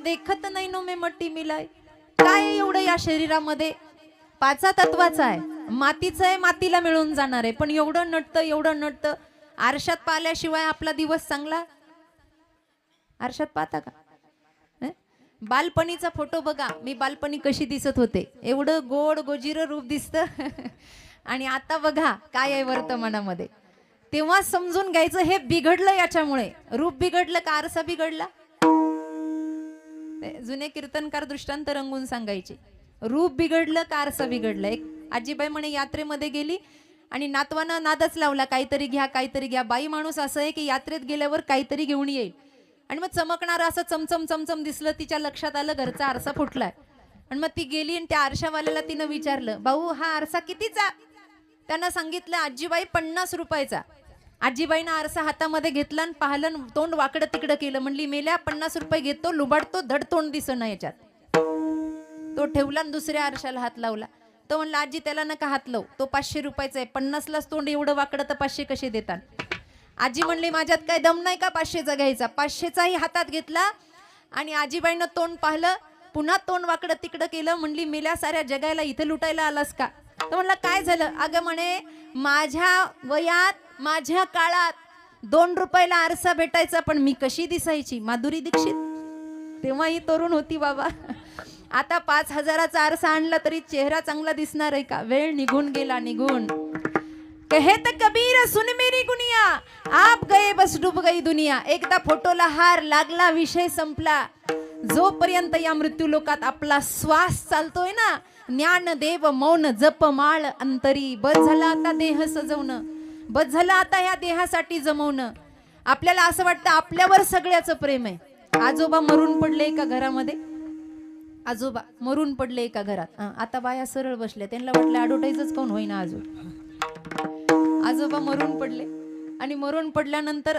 देखत नाही नो मे मट्टी मिलाय. काय एवढं या शरीरामध्ये? पाचा तत्वाचा आहे, मातीचं आहे, मातीला मिळून जाणार आहे. पण एवढं नटतं. आरशात पाहिल्याशिवाय आपला दिवस चांगला? आरशात पाहता का? बालपणीचा फोटो बघा, मी बालपणी कशी दिसत होते. एवढं गोड गोजिर रूप दिसतं आणि आता बघा काय आहे वर्तमानामध्ये. तेव्हा समजून घ्यायचं हे बिघडलं याच्यामुळे. रूप बिघडलं का आरसा बिघडला? जुने कीर्तनकार दृष्टांत रंगून सांगायचे, रूप बिघडलं का आरसा बिघडलं. एक आजीबाई म्हणे यात्रेमध्ये गेली आणि नातवानं नादच लावला, काहीतरी घ्या. बाई माणूस असं आहे की यात्रेत गेल्यावर काहीतरी घेऊन येईल आणि मग चमकणारं असं चमचम दिसलं. तिच्या लक्षात आलं घरचा आरसा फुटलाय. आणि मग ती गेली आणि त्या आरशावाल्याला तिनं विचारलं, भाऊ हा आरसा कितीचा? त्यानं सांगितलं आजीबाई 50 रुपयाचा. आजीबाईनं आरसा हातामध्ये घेतला आणि पाहिलं, तोंड वाकडं तिकडं केलं. म्हणली मेल्या 50 रुपये घेतो, लुबाडतो, धड तोंड दिसना याच्यात. तो ठेवला आणि दुसऱ्या आरशाला हात लावला. तो म्हणला आजी त्याला नका हात लावू, तो 500 रुपयाचा आहे. 50लाच तोंड एवढं वाकडं तर 500 कसे देतात? आजी म्हणली माझ्यात काय दम नाही का 500चा घ्यायचा? 500चाही हातात घेतला आणि आजीबाईनं तोंड पाहिलं, पुन्हा तोंड वाकडं तिकडं केलं. म्हणली मेल्या साऱ्या जगायला इथं लुटायला आलास का? तो म्हणला काय झालं? अगं म्हणे माझ्या वयात माझ्या काळात 2 रुपयाला आरसा भेटायचा, पण मी कशी दिसायची? माधुरी दीक्षित. तेव्हा ही तरुण होती बाबा. आता 5,000चा आरसा आणला तरी चेहरा चांगला दिसणार आहे का? वेळ निघून गेला, निघून. कहत कबीर सुन मेरी गुनिया, आप गए बस डूब गई दुनिया. एकदा फोटोला हार लागला, विषय संपला. जोपर्यंत या मृत्यू लोकात आपला श्वास चालतोय ना, ज्ञान देव मौन जप माळ अंतरी. बस झाला आता देह सजवणं, बस झालं आता ह्या देहासाठी जमवणं. आपल्याला असं वाटतं आपल्यावर सगळ्याचं प्रेम आहे. आजोबा मरून पडले एका घरामध्ये, आजोबा मरून पडले एका घरात. आता बाया सरळ बसल्या, त्यांना वाटलं ॲडव्हर्टाईजच कोण होईना अजून. आजोबा मरून पडले आणि मरून पडल्यानंतर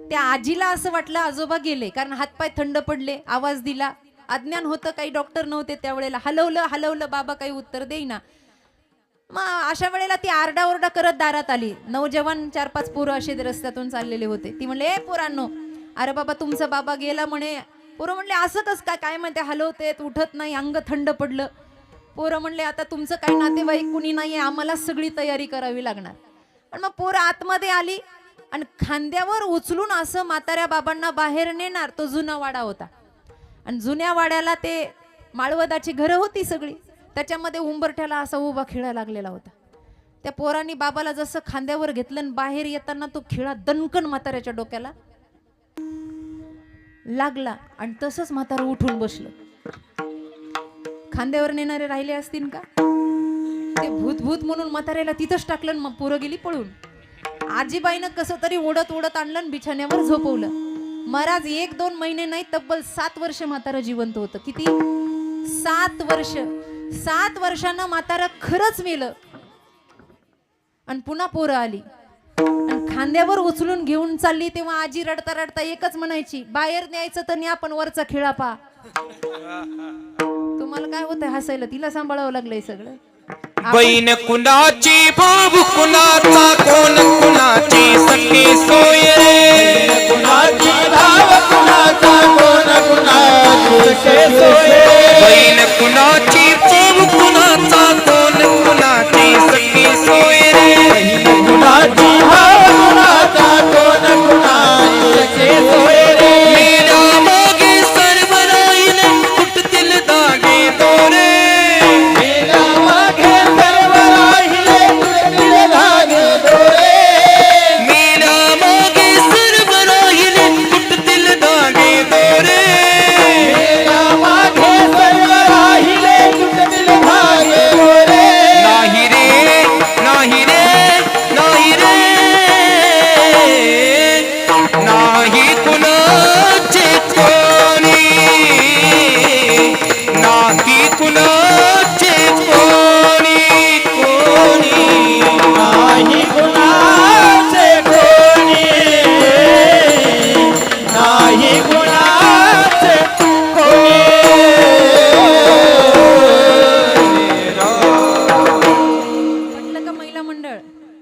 त्या आजीला असं वाटलं आजोबा गेले, कारण हातपाय थंड पडले. आवाज दिला, अज्ञान होतं, काही डॉक्टर नव्हते त्यावेळेला. हलवलं, बाबा काही उत्तर देईना. मग अशा वेळेला ती आरडाओरडा करत दारात आली. नौजवान 4-5 पोरं असे रस्त्यातून चाललेले होते. ती म्हणले ए पोरांनो, अरे बाबा तुमचा बाबा गेला म्हणे. पोरं म्हणले असं कस काय? काय म्हणते हलवते उठत नाही, अंग थंड पडलं. पोरं म्हणले आता तुमचं काही नातेवाईक कुणी नाहीये, आम्हाला सगळी तयारी करावी लागणार. पण मग पोरं आतमध्ये आली आणि खांद्यावर उचलून असं म्हाताऱ्या बाबांना बाहेर नेणार. तो जुना वाडा होता आणि जुन्या वाड्याला ते माळवदाची घरं होती सगळी, त्याच्यामध्ये उंबरठ्याला असा उभा खिळा लागलेला होता. त्या पोरांनी बाबाला जसं खांद्यावर घेतलं आणि बाहेर येताना तो खिळा दणकन म्हाताऱ्याच्या डोक्याला लागला आणि तसंच म्हातारं उठून बसलं. खांद्यावर नेणारे राहिले असतील का? ते भूत म्हणून म्हाताऱ्याला तिथंच टाकलं. मग पोरं गेली पळून. आजीबाईनं कसं तरी ओढत आणलं, बिछाण्यावर झोपवलं. महाराज 1-2 महिने नाही, तब्बल 7 वर्ष म्हातारं जिवंत होतं. किती? 7 वर्ष. 7 वर्षानं म्हातारं खरंच मेलं. आणि पुन्हा पोरं आली आणि खांद्यावर उचलून घेऊन चालली. तेव्हा आजी रडता एकच म्हणायची, बाहेर न्यायचं तर न्या, पण वरचा खिळा पा. तुम्हाला काय होतंय हसायला? तिला सांभाळावं लागलंय सगळं. बहीण कुणाची, भाऊ कुणाचा, कोण कुणाची सखी सोय रे. कुणाची भाव कुणाचा, कोण कुणाची सखी सोय. बहीण कुणाची, भाऊ कुणाचा, कोण कुणाची सखी सोय रे. बहीण कुणाची, भाव कुणाचा, कोण कुणाची सखी सोय रे. मेरा मागे सर्व राहिले, फुटतील दागे दोरे.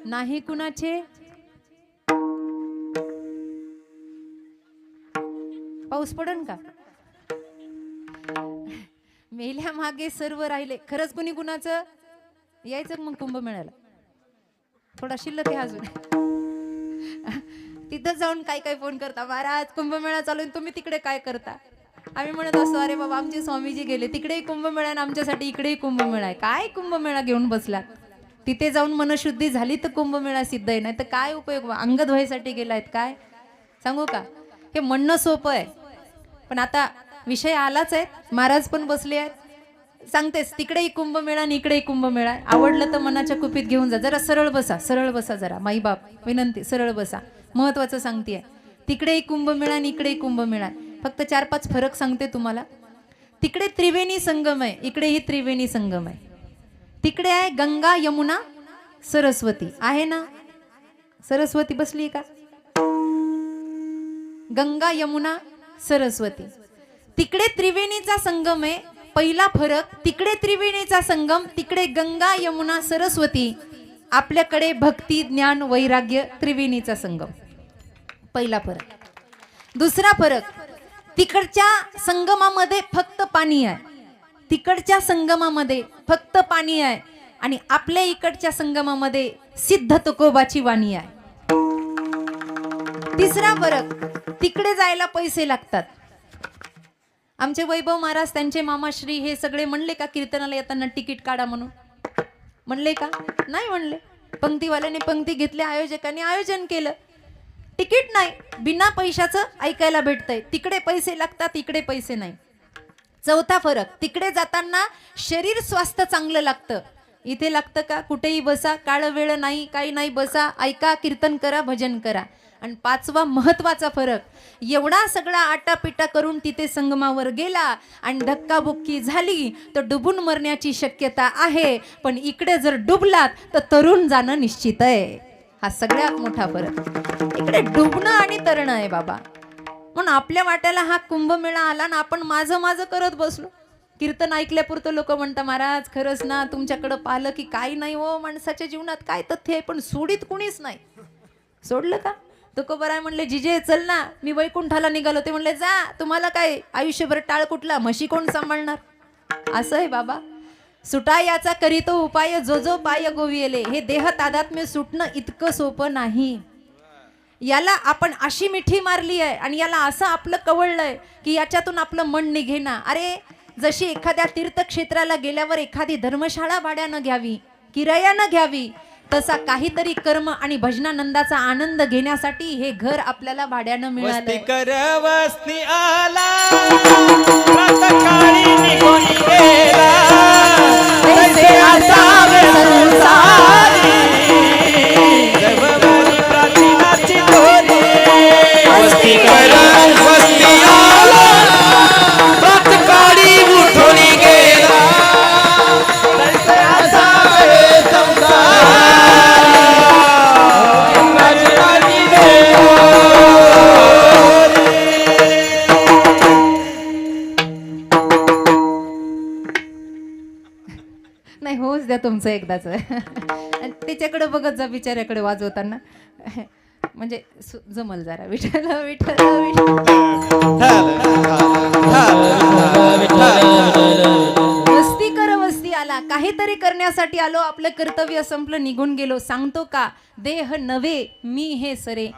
नाही कुणाचे. पाऊस पडन का? मेल्या मागे सर्व राहिले. खरंच कुणी कुणाचं यायचं मग कुंभमेळ्याला? थोडा शिल्लक आहे अजून. तिथं जाऊन काय काय फोन करता, महाराज कुंभमेळा चालू आहे, तुम्ही तिकडे काय करता? आम्ही म्हणत असतो अरे बाबा आमचे स्वामीजी गेले तिकडेही कुंभमेळा आणि आमच्यासाठी इकडेही कुंभमेळा आहे. काय कुंभमेळा घेऊन बसलात? तिथे जाऊन मनशुद्धी झाली तर कुंभमेळा सिद्ध आहे, नाही तर काय उपयोग? अंग धुवायसाठी गेलायत काय? सांगू का? हे म्हणणं सोपं आहे, पण आता विषय आलाच आहे. महाराज पण बसले आहेत. सांगतेस तिकडेही कुंभमेळा आणि इकडेही कुंभमेळा. आवडलं तर मनाच्या कुपीत घेऊन जा. जरा सरळ बसा, सरळ बसा जरा. माई बाप विनंती, सरळ बसा. महत्वाचं सांगतेय. तिकडेही कुंभमेळा आणि इकडेही कुंभमेळा. फक्त 4-5 फरक सांगते तुम्हाला. तिकडे त्रिवेणी संगम आहे, इकडेही त्रिवेणी संगम आहे. तिकडे आहे गंगा यमुना सरस्वती. आहे ना? सरस्वती बसली का? गंगा यमुना सरस्वती. तिकडे त्रिवेणीचा संगम आहे. पहिला फरक, तिकडे त्रिवेणीचा संगम, तिकडे गंगा यमुना सरस्वती. आपल्याकडे भक्ती ज्ञान वैराग्य त्रिवेणीचा संगम. पहिला फरक. दुसरा फरक, तिकडच्या संगमामध्ये फक्त पाणी आहे. तिकडच्या संगमामध्ये फक्त पाणी आहे आणि आपल्या इकडच्या संगमामध्ये सिद्ध तुकोबाची वाणी आहे. तिसरा फरक, तिकडे जायला पैसे लागतात. आमचे वैभव महाराज त्यांचे मामाश्री हे सगळे म्हणले का कीर्तनाला येताना तिकीट काढा म्हणून? म्हणले का? नाही म्हणले. पंक्तीवाल्याने पंक्ती घेतल्या, आयोजकांनी आयोजन केलं. तिकीट नाही, बिना पैशाचं ऐकायला भेटतंय. तिकडे पैसे लागतात, इकडे पैसे नाही. चौथा फरक, तिकडे जाताना शरीर स्वास्थ्य चांगलं लागतं. इथे लागतं का? कुठेही बसा, काळ वेळ नाही, काही नाही, बसा, ऐका, कीर्तन करा, भजन करा. आणि पाचवा महत्वाचा फरक, एवढा सगळा आटापिटा करून तिथे संगमावर गेला आणि धक्काबुक्की झाली तर डुबून मरण्याची शक्यता आहे. पण इकडे जर डुबलात तर तरुण जाणं निश्चित आहे. हा सगळ्यात मोठा फरक. इकडे डुबणं आणि तरणं आहे बाबा. म्हणून आपल्या वाट्याला हा कुंभमेळा आला ना, आपण माझं माझं करत बसलो. कीर्तन ऐकल्यापुरतं लोक म्हणतात महाराज खरंच ना तुमच्याकडं पाहिलं की काही नाही हो, माणसाच्या जीवनात काय तथ्य आहे, पण सोडीत कुणीच नाही. सोडलं का? तुकोबाराय म्हणले जिजे चल ना, मी वैकुंठाला निघालो. ते म्हणले जा, तुम्हाला काय आयुष्यभर टाळ कुठला, म्हशी कोण सांभाळणार? असं आहे बाबा. सुटा याचा करीतो उपाय, जो जो पाय गोविले. हे देह तादात्म्य सुटणं इतकं सोपं नाही. याला आपण अशी मिठी मारली आहे आणि याला असं आपलं कवळलंय की याच्यातून आपलं मन निघेना. अरे जशी एखाद्या तीर्थक्षेत्राला गेल्यावर एखादी धर्मशाळा भाड्यानं घ्यावी, किरायानं घ्यावी, तसा काहीतरी कर्म आणि भजनानंदाचा आनंद घेण्यासाठी हे घर आपल्याला भाड्यानं मिळालं. वस्ती कर वस्ती आला, प्रातःकाळी निघून गेला, तैसे असावे संसारी, जवळी प्राचीनाची डोली. वस्ती कर वस्ती आला, प्रातःकाळी उठून गेला, तैसे असावे संसारी. नाही होऊच द्या तुमचं एकदाच. त्याच्याकडे बघत जा बिचाऱ्याकडे वाजवताना, म्हणजे जमल जरा. विठ्ठल विठ्ठल वस्ती कर वस्ती आला. काहीतरी करण्यासाठी आलो, आपलं कर्तव्य संपलं, निघून गेलो. सांगतो का देह नव्हे मी हे सरे.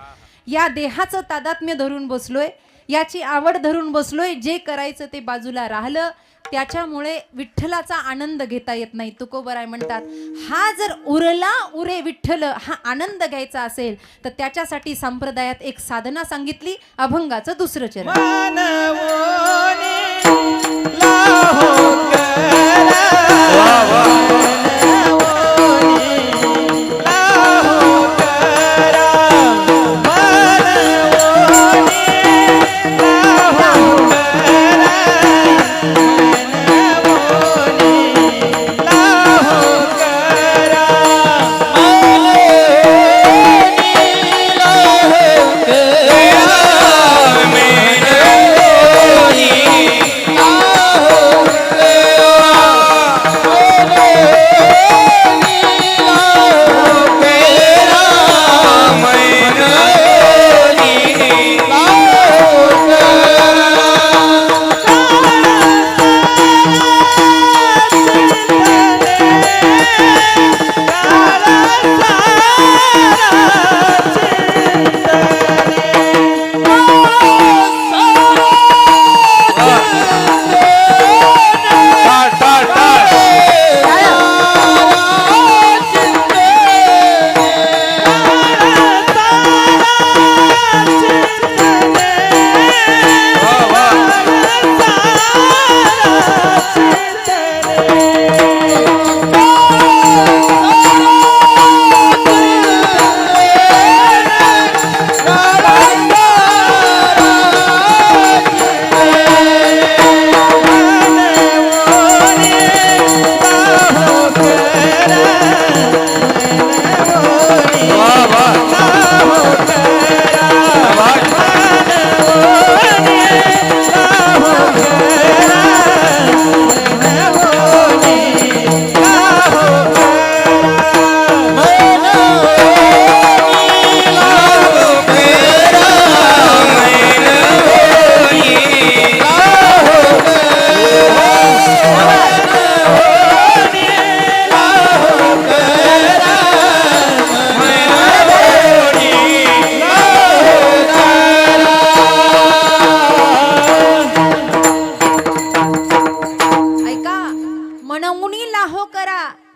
या देहाचं तादात्म्य धरून बसलोय, याची आवड धरून बसलोय. जे करायचं ते बाजूला राहिलं, त्याच्यामुळे विठ्ठलाचा आनंद घेता येत नाही. तुकोबराय म्हणतात हा जर उरला उरे विठ्ठल हा आनंद घ्यायचा असेल तर त्याच्यासाठी संप्रदायात एक साधना सांगितली, अभंगाचं दुसरं चरण.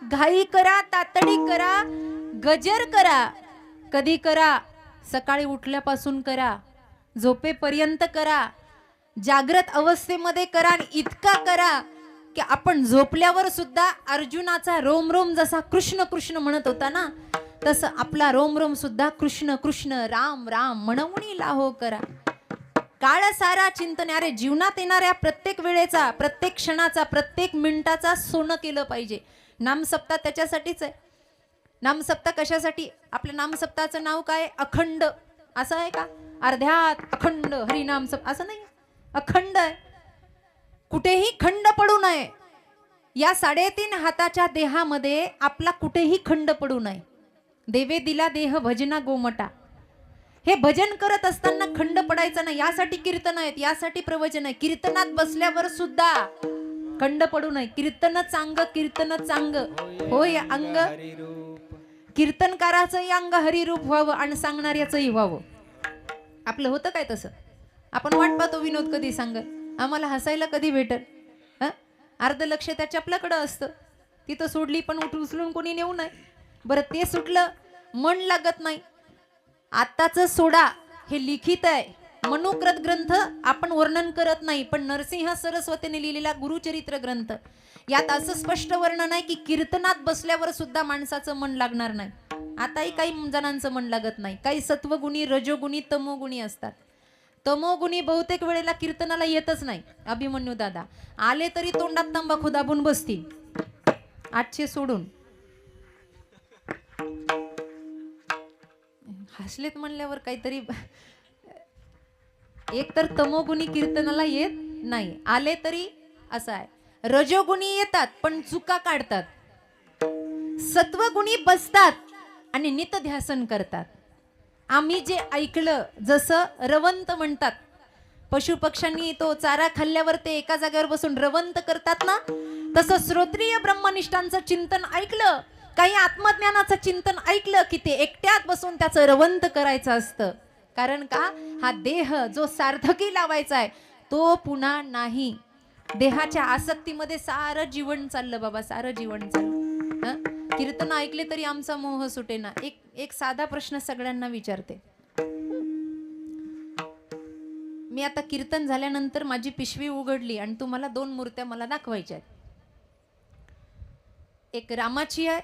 घाई करा, तातडी करा, गजर करा. कधी करा? सकाळी उठल्यापासून करा, झोपेपर्यंत करा, जागृत अवस्थेमध्ये करा. आणि इतका करा की आपण झोपल्यावर सुद्धा अर्जुनाचा रोम रोम जसा कृष्ण कृष्ण म्हणत होता ना, तसं आपला रोम रोम सुद्धा कृष्ण कृष्ण राम राम म्हणून लाहो करा. काळ सारा चिंतन. अरे जीवनात येणाऱ्या प्रत्येक वेळेचा, प्रत्येक क्षणाचा, प्रत्येक मिनिटाचा सोनं केलं पाहिजे. नामसप्ताह त्याच्यासाठीच आहे. नामसप्ताह कशासाठी? आपल्या नामसप्ताहाचं नाव काय? अखंड. असं आहे का? अर्ध्यात अखंड हरिनाम सप्ताह असं नाही, अखंड आहे. कुठेही खंड पडू नये. या 3.5 हाताच्या देहामध्ये आपला कुठेही खंड पडू नये. देवे दिला देह भजना गोमटा. हे भजन करत असताना खंड पडायचा नाही. यासाठी कीर्तन आहेत, यासाठी प्रवचन आहे. कीर्तनात बसल्यावर सुद्धा खंड पडू नये. कीर्तन चांग, कीर्तन चांग होय अंग. कीर्तनकाराचंही अंग हरिरूप व्हावं आणि सांगणाऱ्याचंही व्हावं. आपलं होतं काय तसं? आपण वाट पाहतो विनोद कधी सांगल, आम्हाला हसायला कधी भेटल. अर्ध लक्ष त्याच्या आपल्याकडं असतं. तिथं सोडली पण उचलून कोणी नेऊ नये. बरं ते सुटलं, मन लागत नाही. आत्ताच सोडा हे लिखित आहे. मनुकृत ग्रंथ आपण वर्णन करत नाही, पण नरसिंह सरस्वतीने लिहिलेला गुरुचरित्र ग्रंथ यात असं स्पष्ट वर्णन आहे की कीर्तनात बसल्यावर सुद्धा माणसाचं मन लागणार नाही. आताही काही जणांचं मन लागत नाही. काही सत्वगुणी, रजोगुणी, तमोगुणी असतात. तमोगुणी बहुतेक वेळेला कीर्तनाला येतच नाही. अभिमन्यू दादा आले तरी तोंडात तंबाखू दाबून बसतील, 800 सोडून. हसलेत म्हणल्यावर काहीतरी. एक तर तमोगुणी कीर्तनाला येत नाही, आले तरी असं आहे. रजोगुणी येतात पण चुका काढतात. सत्वगुणी बसतात आणि नितध्यासन करतात. आम्ही जे ऐकलं, जसं रवंत म्हणतात, पशु पक्ष्यांनी तो चारा खाल्ल्यावर ते एका जागेवर बसून रवंत करतात ना, तसं श्रोत्रिय ब्रह्मनिष्ठांचं चिंतन ऐकलं, काही आत्मज्ञानाचं चिंतन ऐकलं की ते एकट्यात बसून त्याचं रवंत करायचं असतं. कारण का? हा देह जो सार्थकी लावायचा आहे तो पुन्हा नाही. देहाच्या आसक्तीमध्ये सारं जीवन चाललं बाबा, सारं जीवन चाललं. कीर्तन ऐकले तरी आमचा मोह सुटेना. एक साधा प्रश्न सगळ्यांना विचारते. मी आता कीर्तन झाल्यानंतर माझी पिशवी उघडली आणि तुम्हाला 2 मूर्त्या मला दाखवायच्या आहेत. एक रामाची आहे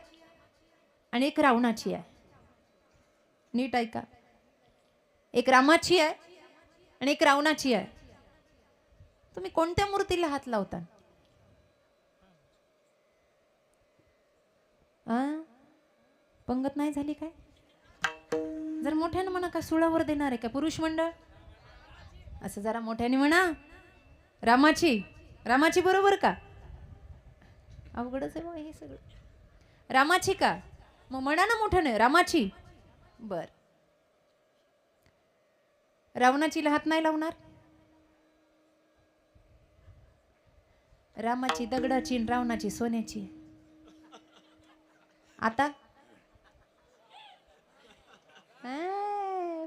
आणि एक रावणाची आहे. नीट ऐका. एक रामाची आहे आणि एक रावणाची आहे. तुम्ही कोणत्या मूर्तीला हात लावता? पंगत नाही झाली काय? जर मोठ्यानं म्हणा. का सुळावर देणार आहे का पुरुष मंडळ? असं जरा मोठ्याने म्हणा. रामाची. रामाची बरोबर का? अवघडच आहे हे सगळं. रामाची का? मग म्हणा ना मोठ्याने, रामाची. बर. रावणाचीला हात नाही लावणार? रामाची दगडाची आणि रावणाची सोन्याची. आता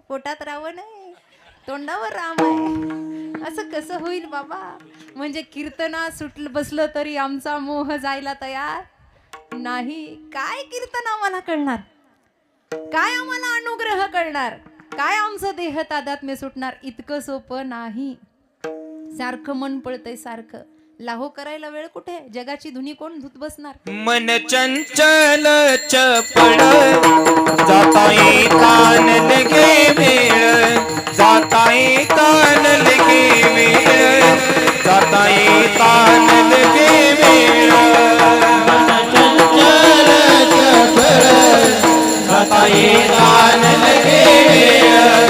पोटात रावण आहे, तोंडावर राम आहे. असं कसं होईल बाबा? म्हणजे कीर्तना सुटलं बसलं तरी आमचा मोह जायला तयार नाही. काय कीर्तन आम्हाला कळणार? काय आम्हाला अनुग्रह कळणार? काय आमचं देह तादात्म्य सुटणार? इतकं सोपं नाही. सारखं मन पळतंय सारखं. लाहो करायला वेळ कुठे? जगाची धुनी कोण धुत बसणार? मन चंचल चपळ जाता येतान लगे वेळ, जाता येतान लगे वेळ, जाता येतान लगे वेळ. मन चंचल चपळ जाता येतान लगे वेळ,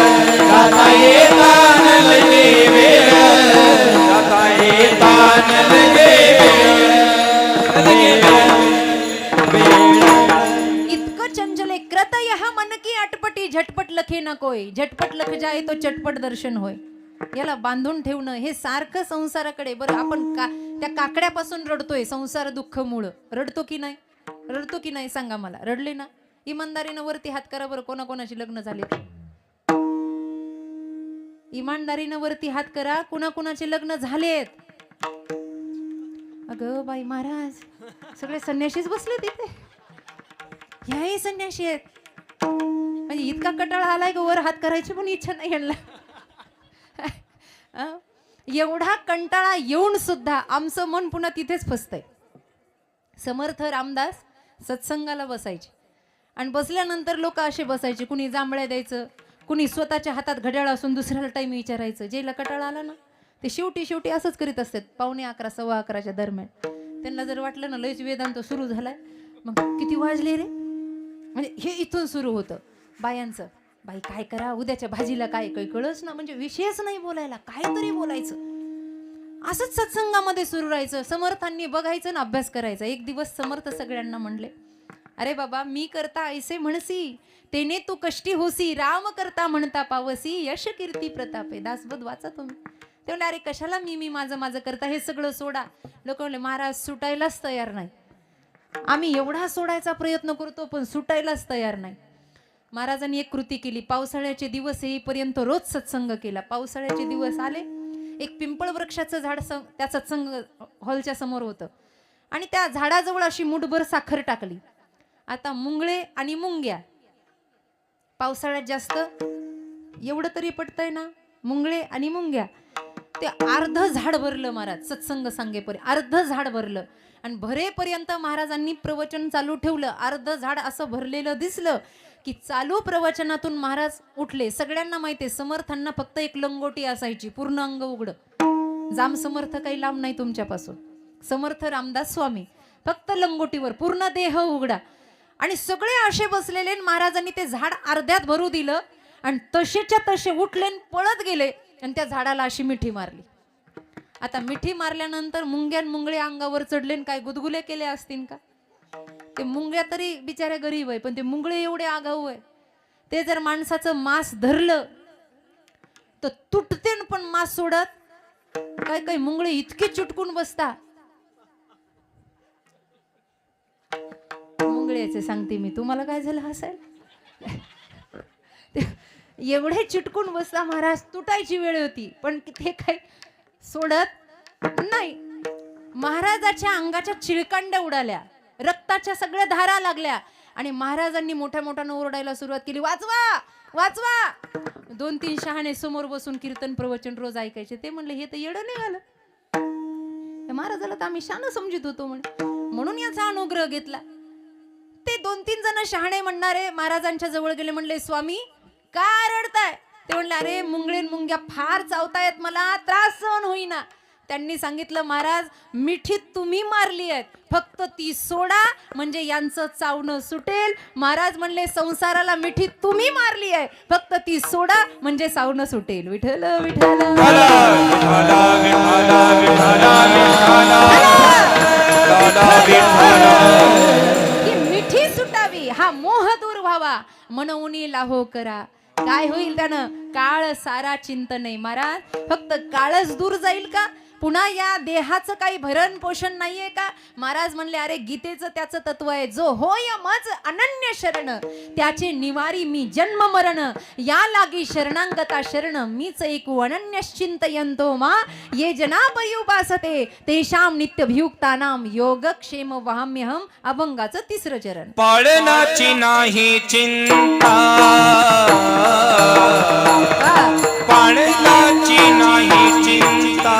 जाता येतान लगे वेळ, जाता येतान लगे इतकं चंचल आहे. कृत यह मन की अटपटी, झटपट लखे ना कोय. झटपट लख जाय तो चटपट दर्शन होय. याला बांधून ठेवणं हे सारखं संसाराकडे. बरं आपण त्या काकड्यापासून रडतोय. संसार दुःख मूळ. रडतो की नाही? रडतो की नाही सांगा मला. रडले ना? इमानदारीनं वरती हात करा बरं. कोणाकोणाची लग्न झाले? इमानदारीनं वरती हात करा. कुणाकुणाचे लग्न झालेत? अगं बाई महाराज, सगळे संन्याशीच बसले तिथे. ह्याही संन्याशी आहेत. म्हणजे इतका कटाळा आलाय की वर हात करायची पण इच्छा नाही यांना. एवढा कंटाळा येऊन सुद्धा आमचं मन पुन्हा तिथेच फसतंय. समर्थ रामदास सत्संगाला बसायचे आणि बसल्यानंतर लोक असे बसायचे, कुणी जांभळ्या द्यायचं, कुणी स्वतःच्या हातात घड्याळ असून दुसऱ्याला टाइम विचारायचं. जेला कटाळा आला ना ते शेवटी असंच करीत असतात. 11:15 11:15 दरम्यान त्यांना जर वाटलं ना लयच वेदांत सुरू झालाय, मग किती वाजले रे, म्हणजे हे इथून सुरू होतं बायांचं. बाई काय करा, उद्याच्या भाजीला काय काही कळच ना, म्हणजे विषयच नाही बोलायला, काहीतरी बोलायचं. असंच सत्संगामध्ये सुरू राहायचं. समर्थांनी बघायचं ना अभ्यास करायचा. एक दिवस समर्थ सगळ्यांना म्हणले, अरे बाबा, मी करता ऐसे म्हणसी, तेने तू कष्टी होसी, राम करता म्हणता पावसी, यश कीर्ती प्रतापे. दासबोध वाचा तुम्ही. ते म्हणले, अरे कशाला मी माझं करता, हे सगळं सोडा. लोक म्हणले, महाराज सुटायलाच तयार नाही. आम्ही एवढा सोडायचा प्रयत्न करतो पण सुटायलाच तयार नाही. महाराजांनी एक कृती केली. पावसाळ्याचे दिवस येईपर्यंत रोज सत्संग केला. पावसाळ्याचे दिवस आले, एक पिंपळ वृक्षाचं झाड त्या सत्संग हॉलच्या समोर होतं आणि त्या झाडाजवळ अशी मुठभर साखर टाकली. आता मुंगळे आणि मुंग्या पावसाळ्यात जास्त, एवढं तरी पटतंय ना, मुंगळे आणि मुंग्या. ते अर्ध झाड भरलं महाराज सत्संग सांगेपर्यंत, अर्ध झाड भरलं. आणि भरेपर्यंत महाराजांनी प्रवचन चालू ठेवलं. अर्ध झाड असं भरलेलं दिसलं की चालू प्रवचनातून महाराज उठले. सगळ्यांना माहितीये समर्थांना फक्त एक लंगोटी असायची, पूर्ण अंग उघड. जाम समर्थ काही लांब नाही तुमच्यापासून. समर्थ रामदास स्वामी फक्त लंगोटीवर, पूर्ण देह उघडा. आणि सगळे असे बसलेले. महाराजांनी ते झाड अर्ध्यात भरू दिलं आणि तसेच्या तसे उठले, पळत गेले आणि त्या झाडाला अशी मिठी मारली. आता मिठी मारल्यानंतर मुंगळे अंगावर चढले, काय गुदगुले केले असतील का. ते मुंग्या तरी बिचाऱ्या गरीब आहे, पण ते मुंगळे एवढे आगाऊ आहे. ते जर माणसाचं मांस धरलं तर तुटते पण मांस सोडत. काय मुंगळे इतके चुटकून बसता. मुंगळ्याचे सांगते मी तुम्हाला, काय झालं हसायला. एवढे चिटकून बसता महाराज, तुटायची वेळ होती पण ते काय सोडत नाही. महाराजाच्या अंगाच्या चिळकांड्या उडाल्या, रक्ताच्या सगळ्या धारा लागल्या आणि महाराजांनी मोठ्या मोठ्यानं ओरडायला सुरुवात केली, वाचवा वाचवा. 2-3 शहाणे समोर बसून कीर्तन प्रवचन रोज ऐकायचे. ते म्हणले, हे तर येडं निघालं. महाराजाला तर आम्ही शान समजित होतो म्हणून याचा अनुग्रह घेतला. ते 2-3 जण शहाणे म्हणणारे महाराजांच्या जवळ गेले. म्हणले, स्वामी का रडताय. ते म्हणले, अरे मुंगळे मुंग्या फार चावतायत, मला त्रास सहन होईना. त्यांनी सांगितलं, महाराज मिठी तुम्ही मारली आहेत, फक्त ती सोडा म्हणजे यांचं चावणं सुटेल. महाराज म्हणले, संसाराला मिठी तुम्ही मारली आहे, फक्त ती सोडा म्हणजे चावणं सुटेल. विठ्ठल विठ्ठल ही मिठी सुटावी, हा मोह दूर व्हावा, मनवणी लाहो करा. काय होईल त्यानं, काळ सारा चिंतन नाही. महाराज फक्त काळच दूर जाईल का, पुन्हा या देहाचं काही भरण पोषण नाहीये का. महाराज म्हणले, अरे गीतेचं त्याचं तत्व आहे, जो होय मज अनन्य शरण, त्याचे निवारी मी जन्म मरण, या लागी शरणांगता शरण, मीच ऐकू अनन्यश्चिंतयंतो मा ये जनापयुपासते तेषाम नित्यभियुक्तानाम योगक्षेम वहाम्यहम. अभंगाचं 3रं चरण. पाळनाची नाही चिंता, पाळनाची नाही चिंता,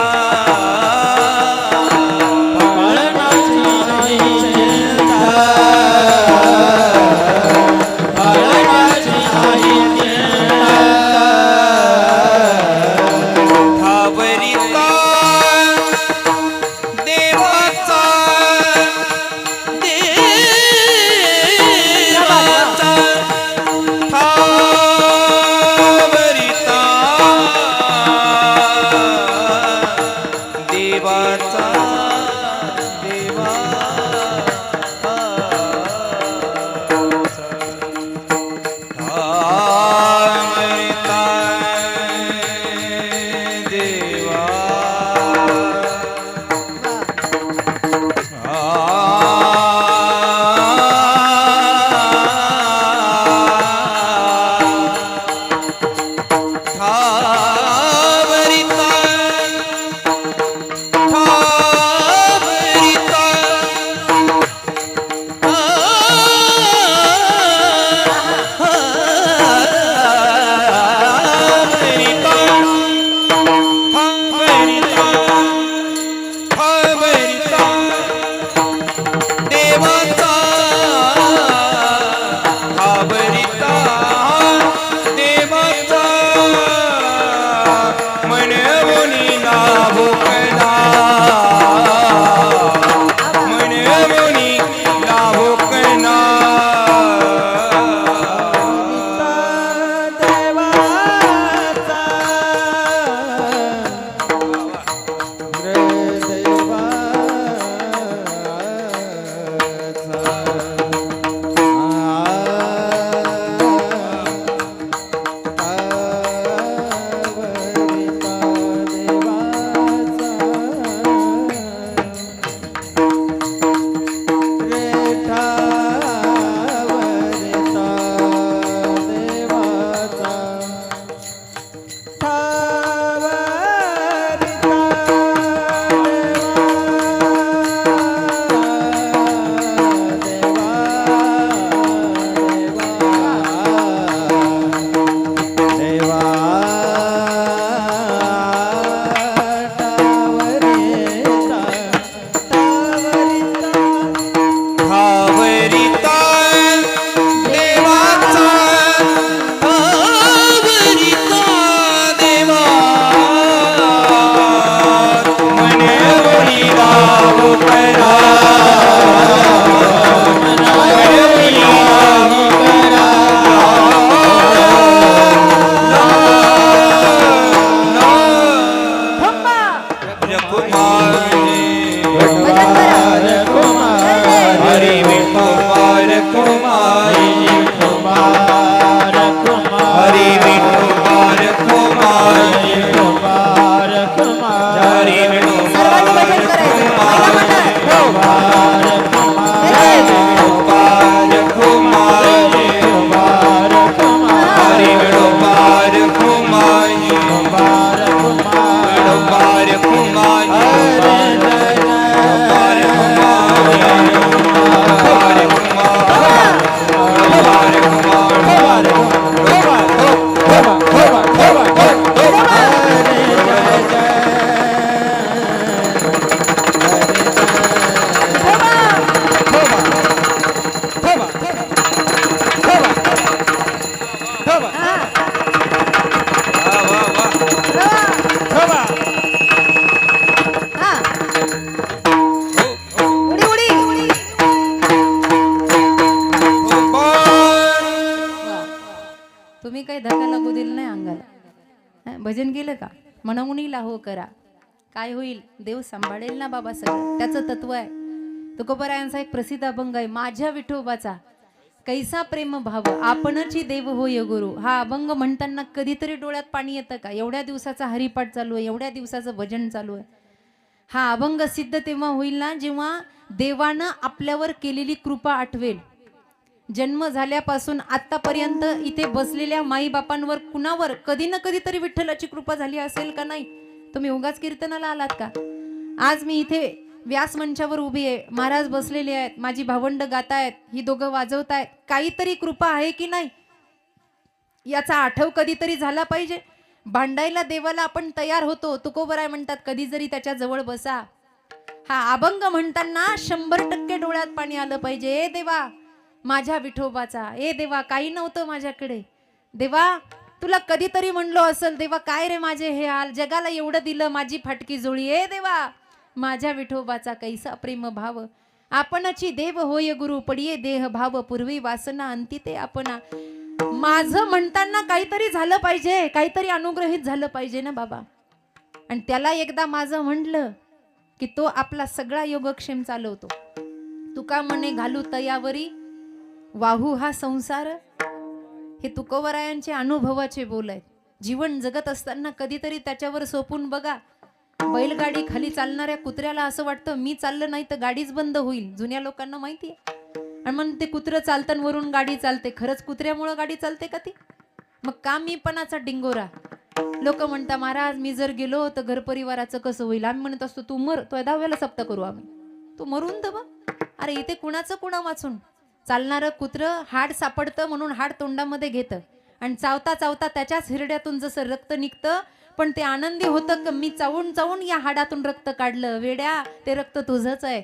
भजन करा. हरी विठोबार कुमारी हरी विठोबार कुमारी हरी सर्वांनी भजन करायचं. पहिला मंडळ. विठोबार कुमारी हरी विठोबार कुमारी विठोबार कुमारी तुम्ही काही धक्का लागू दिला नाही अंगाला. भजन केलं का मनमुनीला हो करा. काय होईल देव सांभाळेल ना बाबा सगळं. त्याचं तत्व आहे. तुकोबरायांचा एक प्रसिद्ध अभंग आहे, माझ्या विठोबाचा कैसा प्रेम भाव आपणची देव होय गुरु. हा अभंग म्हणताना कधीतरी डोळ्यात पाणी येतं का? एवढ्या दिवसाचा हरिपाठ चालू आहे, एवढ्या दिवसाचं भजन चालू आहे. हा अभंग सिद्ध तेव्हा होईल ना जेव्हा देवानं आपल्यावर केलेली कृपा आठवेल. जन्म झाल्यापासून आतापर्यंत इथे बसलेल्या माई बापांवर कुणावर कधी ना कधी तरी विठ्ठलाची कृपा झाली असेल का नाही? तुम्ही उगाच कीर्तनाला आलात का? आज मी इथे व्यास मंचावर उभी आहे, महाराज बसलेले आहेत, माझी भावंड गातायत, ही दोघं वाजवतायत. काहीतरी कृपा आहे की नाही याचा आठव कधीतरी झाला पाहिजे. भांडायला देवाला आपण तयार होतो. तुकोबराय म्हणतात कधी जरी त्याच्या जवळ बसा. हा अभंग म्हणताना 100% डोळ्यात पाणी आलं पाहिजे. ए देवा माझ्या विठोबाचा, ए देवा काही नव्हतं माझ्याकडे, देवा तुला कधीतरी म्हणलो असेल, देवा काय रे माझे हे हाल, जगाला एवढं दिलं माझी फाटकी जोळी. ए देवा माझ्या विठोबाचा कैसा प्रेम भाव आपणची देव होय गुरु. पडिये देह भाव पूर्वी वासना अंती ते आपणा. माझं म्हणताना काहीतरी झालं पाहिजे, काहीतरी अनुग्रहित झालं पाहिजे ना बाबा. आणि त्याला एकदा माझं म्हटलं की तो आपला सगळा योगक्षेम चालवतो. तुका म्हणे घालू तयावरी वाहू हा संसार. हे तुकोबरायांचे अनुभवाचे बोल आहेत. जीवन जगत असताना कधीतरी त्याच्यावर सोपून बघा. बैलगाडी खाली चालणाऱ्या कुत्र्याला असं वाटतं मी चाललं नाही तर गाडीच बंद होईल. जुन्या लोकांना माहिती आहे. आणि मग ते कुत्रं चालतं वरून गाडी चालते. खरंच कुत्र्यामुळं गाडी चालते का ती? मग का मीपणाचा डिंगोरा. लोक म्हणतात महाराज मी जर गेलो तर घर परिवाराचं कसं होईल. आम्ही म्हणत असतो तू मर, तो 10व्याला सप्त करू आम्ही, तू मरून दबा. अरे इथे कुणाचं कुणा वाचून. चालणारं कुत्रं हाड सापडतं म्हणून हाड तोंडामध्ये घेतं आणि चावता चावता त्याच्याच हिरड्यातून जसं रक्त निघतं, पण ते आनंदी होतं की मी चावून चावून या हाडातून रक्त काढलं. वेड्या ते रक्त तुझंच आहे.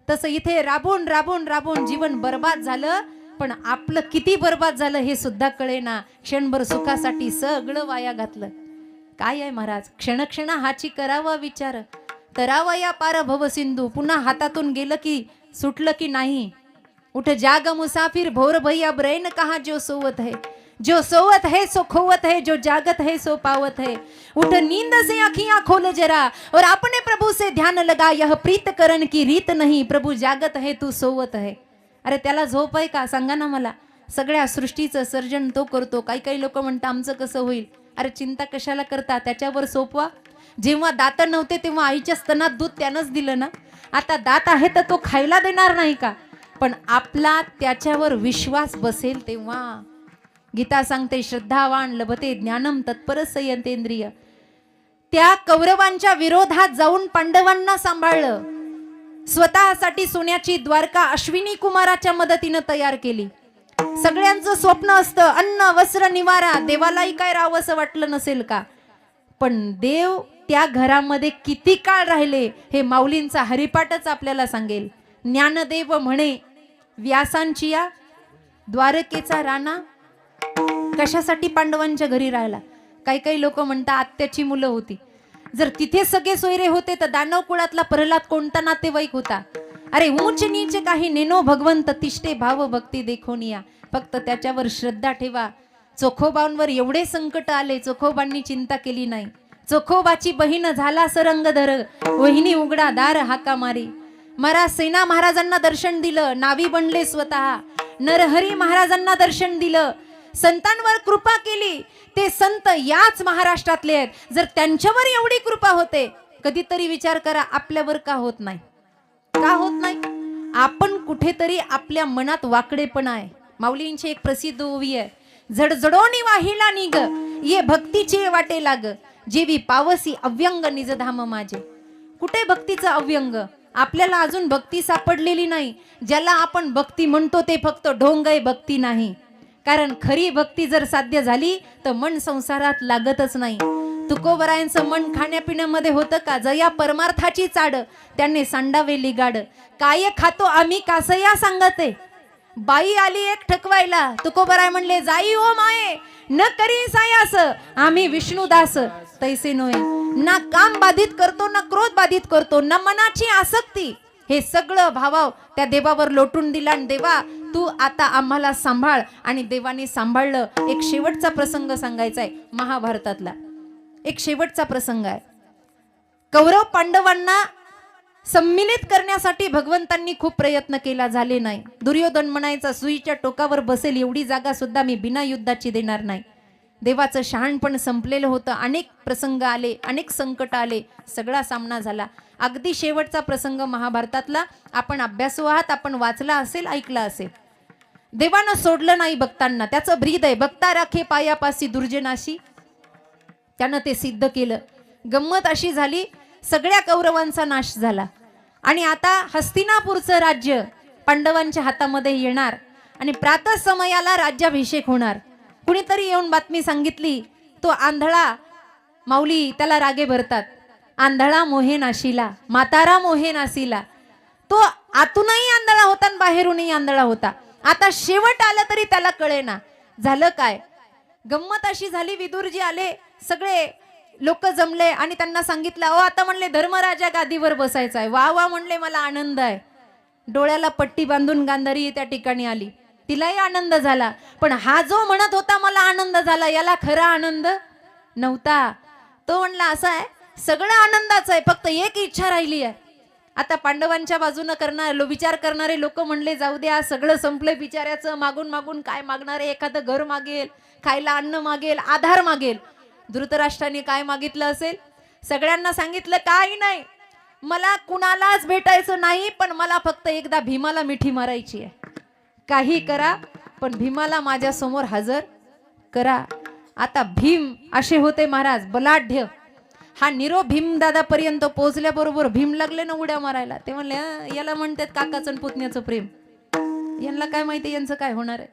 तसं इथे राबून राबून राबून जीवन बर्बाद झालं. पण आपलं किती बर्बाद झालं हे सुद्धा कळेना. क्षणभर सुखासाठी सगळं वाया घातलं. काय आहे महाराज, क्षण हाची करावा विचार, तरावा या पार भव सिंधू. पुन्हा हातातून गेलं की सुटलं की नाही. उठ जाग मुसाफिर भोर भैया ब्रैन कहा जो सोवत है, जो सोवत है सो खोवत है, जो जागत है सो पावत है. उठ नींद से अखियां खोल जरा और अपने प्रभु से ध्यान लगा, यह प्रीत करण की रीत नहीं, प्रभु जागत है तू सोवत है. अरे त्याला झोप आहे का सांगा ना मला. सगळ्या सृष्टीचं सर्जन तो करतो. काही लोक म्हणतात आमचं कसं होईल. अरे चिंता कशाला करता, त्याच्यावर सोपवा. जेव्हा दात नव्हते तेव्हा आईच्या स्तनात दूध त्यानंच दिलं ना. आता दात आहे तर तो खायला देणार नाही का. पण आपला त्याच्यावर विश्वास बसेल तेव्हा. गीता सांगते श्रद्धावान लभते ज्ञानम तत्पर संयतेंद्रिय. त्या कौरवांच्या विरोधात जाऊन पांडवांना सांभाळलं. स्वतःसाठी सोन्याची द्वारका अश्विनी कुमाराच्या मदतीनं तयार केली. सगळ्यांचं स्वप्न असतं अन्न वस्त्र निवारा. देवालाही काय राहावंसं वाटलं नसेल का. पण देव त्या घरामध्ये किती काळ राहिले हे माऊलींचा हरिपाठच आपल्याला सांगेल. ज्ञानदेव म्हणे व्यासांची या द्वारकेचा राणा कशासाठी पांडवांच्या घरी राहिला. काही लोक म्हणतात आत्याची मुलं होती. जर तिथे सगळे सोयरे होते तर दानव कुळातला प्रल्हाद कोणता नातेवाईक होता. अरे ऊंच नीच काही नेनो भगवंत तिष्ठे भाव भक्ती देखोनिया. फक्त त्याच्यावर श्रद्धा ठेवा. चोखोबांवर एवढे संकट आले, चोखोबांनी चिंता केली नाही. चोखोबाची बहीण झाला सरंगधर, वहिनी उघडा दार हाका मारी. मरा सेना महाराजांना दर्शन दिलं, नावी बनले स्वतः. नरहरी महाराजांना दर्शन दिलं, संतांवर कृपा केली. ते संत याच महाराष्ट्रातले आहेत. जर त्यांच्यावर एवढी कृपा होते, कधीतरी विचार करा आपल्यावर का होत नाही? का होत नाही? आपण कुठेतरी आपल्या मनात वाकडेपणा आहे. माऊलींची एक प्रसिद्ध ओवी आहे, झडझडोनी वाहिला निग ये भक्तीचे वाटे लाग, जेवी पावसी अव्यंग निजधाम माझे. कुठे भक्तीचं अव्यंग? आपल्याला अजून भक्ती सापडलेली नाही. ज्याला आपण भक्ती म्हणतो ते फक्त ढोंग आहे, भक्ती नाही. कारण खरी भक्ती जर साध्य झाली तर मन संसारात लागतच नाही. तुकोबरायांचं मन खाण्यापिण्यामध्ये होतं का? जया परमार्थाची चाड त्यांनी सांडावेली गाड. काय खातो आम्ही कासया सांगते, बाई आली एक ठकवायला. तुकोबराय म्हणले, जाई ओ माये न करी सायास, आम्ही विष्णुदास तैसे नोय. ना काम बाधित करतो, ना क्रोध बाधित करतो, ना मनाची आसक्ती. हे सगळं भावाव त्या देवावर लोटून दिला. आणि देवा तू आता आम्हाला सांभाळ. आणि देवाने सांभाळलं. एक शेवटचा प्रसंग सांगायचा आहे महाभारतातला. एक शेवटचा प्रसंग आहे. कौरव पांडवांना सम्मिलित करण्यासाठी भगवंतांनी खूप प्रयत्न केला, झाले नाही. दुर्योधन म्हणायचा, सुईच्या टोकावर बसेल एवढी जागा सुद्धा मी बिना युद्धाची देणार नाही. देवाचं शहाणपण संपलेलं होतं. अनेक प्रसंग आले, अनेक संकट आले, सगळा सामना झाला. अगदी शेवटचा प्रसंग महाभारतातला आपण अभ्यासू आहात, आपण वाचला असेल, ऐकला असेल. देवानं सोडलं नाही भक्तांना. त्याचं ब्रीद आहे, भक्ता राखे पायापासी दुर्जनाशी. त्यानं ते सिद्ध केलं. गंमत अशी झाली, सगळ्या कौरवांचा नाश झाला. आणि आता हस्तिनापूरचं राज्य पांडवांच्या हातामध्ये येणार आणि प्रातः समयाला राज्याभिषेक होणार. कुणीतरी येऊन बातमी सांगितली, तो आंधळा माऊली त्याला रागे भरतात, आंधळा मोहे नाशीला, म्हातारा मोहे नासीला. तो आतूनही आंधळा होता आणि बाहेरूनही आंधळा होता. आता शेवट आला तरी त्याला कळेना. झालं काय? गंमत अशी झाली, विदुरजी आले, सगळे लोक जमले आणि त्यांना सांगितलं, अहो आता म्हणले धर्मराजा गादीवर बसायचा आहे. वा वा म्हणले, मला आनंद आहे. डोळ्याला पट्टी बांधून गांधारी त्या ठिकाणी आली, तिलाही आनंद झाला. पण हा जो म्हणत होता मला आनंद झाला, याला खरा आनंद नव्हता. तो म्हणला, असा आहे सगळं आनंदाचं आहे, फक्त एक इच्छा राहिली आहे. आता पांडवांच्या बाजूनं विचार करणारे लोक म्हणले, जाऊ द्या, सगळं संपलंय बिचाऱ्याचं, मागून मागून काय मागणार आहे? एखादं घर मागेल, खायला अन्न मागेल, आधार मागेल. धृतराष्ट्राने काय मागितलं असेल? सगळ्यांना सांगितलं, काही नाही, मला कुणालाच भेटायचं नाही, पण मला फक्त एकदा भीमाला मिठी मारायची आहे. काही करा, पण भीमाला माझ्या समोर हजर करा. आता भीम असे होते महाराज, बलाढ्य. हा निरोप भीमदादापर्यंत पोहोचल्याबरोबर भीम लागले ना उड्या मारायला. ते म्हणले, याला म्हणतात काकाचं पुतण्याचं प्रेम, यांना काय माहिती यांचं काय होणार आहे.